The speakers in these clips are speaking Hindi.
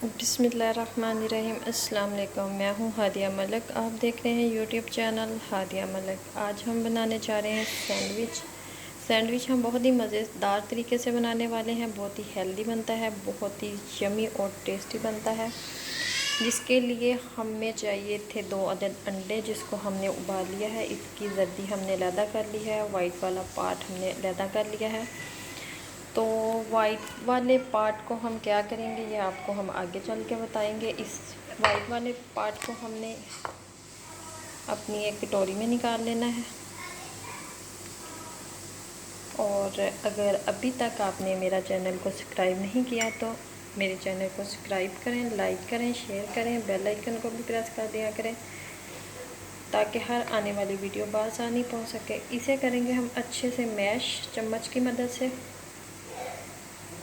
बिस्मिल्लाहिर्रहमानिर्रहीम। अस्सलाम वालेकुम। मैं हूँ हादिया मलिक। आप देख रहे हैं यूट्यूब चैनल हादिया मलिक। आज हम बनाने जा रहे हैं सैंडविच हम बहुत ही मज़ेदार तरीके से बनाने वाले हैं। बहुत ही हेल्दी बनता है, बहुत ही यमी और टेस्टी बनता है। जिसके लिए हमें चाहिए थे 2 अदद अंडे, जिसको हमने उबाल लिया है। इसकी जर्दी हमने लैदा कर ली है, वाइट वाला पार्ट हमने लैदा कर लिया है। तो वाइट वाले पार्ट को हम क्या करेंगे ये आपको हम आगे चल के बताएंगे। इस वाइट वाले पार्ट को हमने अपनी एक कटोरी में निकाल लेना है। और अगर अभी तक आपने मेरा चैनल को सब्सक्राइब नहीं किया तो मेरे चैनल को सब्सक्राइब करें, लाइक करें, शेयर करें, बेल आइकन को भी प्रेस कर दिया करें ताकि हर आने वाली वीडियो बआसानी पहुंच सके। इसे करेंगे हम अच्छे से मैश चम्मच की मदद से,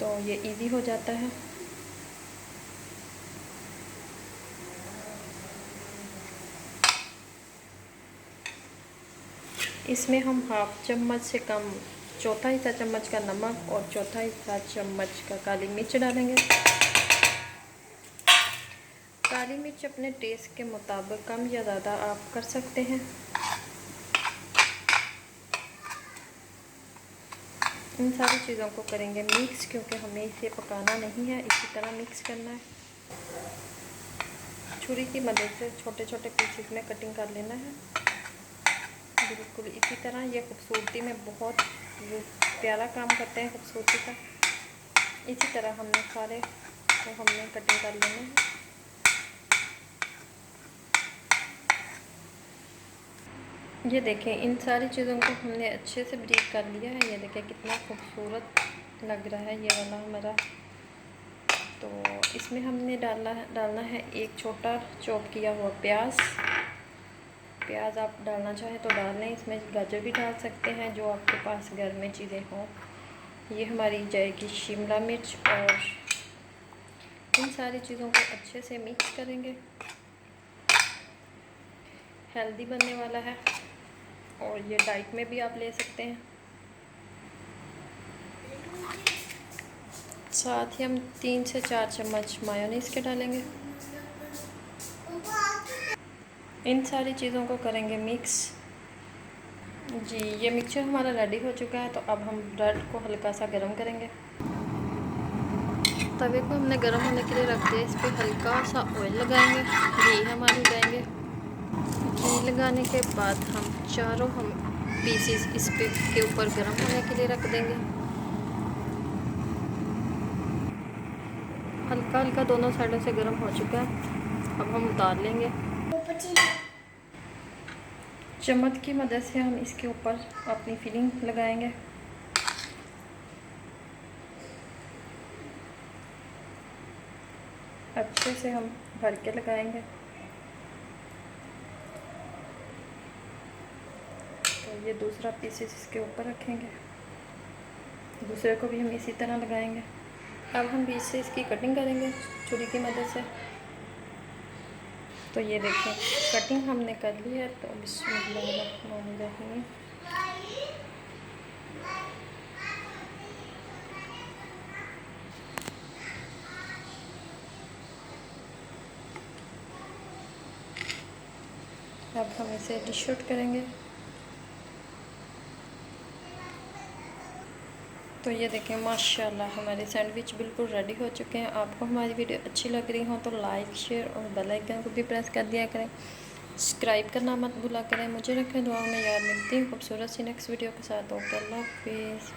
तो ये इजी हो जाता है। इसमें हम हाफ चम्मच से कम चौथा हिस्सा चम्मच का नमक और चौथा हिस्सा चम्मच का काली मिर्च डालेंगे। काली मिर्च अपने टेस्ट के मुताबिक कम या ज़्यादा आप कर सकते हैं। इन सारी चीज़ों को करेंगे मिक्स, क्योंकि हमें इसे पकाना नहीं है, इसी तरह मिक्स करना है। छुरी की मदद से छोटे छोटे पीसेस में कटिंग कर लेना है, बिल्कुल इसी तरह। ये खूबसूरती में बहुत प्यारा काम करते हैं, खूबसूरती का। इसी तरह हमने सारे को हमने कटिंग कर लेना है। ये देखें, इन सारी चीज़ों को हमने अच्छे से ब्रीक कर लिया है। ये देखें कितना खूबसूरत लग रहा है ये वाला हमारा। तो इसमें हमने डालना है एक छोटा चॉप किया हुआ प्याज आप डालना चाहें तो डाल लें। इसमें गाजर भी डाल सकते हैं, जो आपके पास घर में चीज़ें हों। ये हमारी जाएगी शिमला मिर्च, और इन सारी चीज़ों को अच्छे से मिक्स करेंगे। हेल्दी बनने वाला है और ये डाइट में भी आप ले सकते हैं। साथ ही हम 3 से 4 चम्मच मायोनीज़ के डालेंगे। इन सारी चीज़ों को करेंगे मिक्स। जी, ये मिक्सचर हमारा रेडी हो चुका है। तो अब हम ब्रेड को हल्का सा गर्म करेंगे। तवे को हमने गर्म होने के लिए रख दिया। इस पर हल्का सा ऑयल लगाएंगे, घी हमारे लगाएंगे। घी लगाने के बाद हम चारों पीसीस इस पे के ऊपर गर्म होने के लिए रख देंगे। हल्का हल्का दोनों साइडों से गर्म हो चुका है। अब हम उतार लेंगे। चम्मच की मदद से हम इसके ऊपर अपनी फिलिंग लगाएंगे। अच्छे से हम भर के लगाएंगे। तो ये दूसरा पीसेस इसके ऊपर रखेंगे, दूसरे को भी हम इसी तरह लगाएंगे। अब हम बीच से इसकी कटिंग करेंगे छुरी की मदद से। तो ये देखें, कटिंग हमने कर ली है। तो बिस्मिल्लाहिर्रहमानिर्रहीम। अब हम इसे डिश आउट करेंगे। तो ये देखें, माशाल्लाह हमारे सैंडविच बिल्कुल रेडी हो चुके हैं। आपको हमारी वीडियो अच्छी लग रही हो तो लाइक, शेयर और बेल आइकन को भी प्रेस कर दिया करें। सब्सक्राइब करना मत भूला करें। मुझे रखें दुआ में याद। मिलती हूँ खूबसूरत सी नेक्स्ट वीडियो के साथ। ओके, अल्लाह हाफिज़।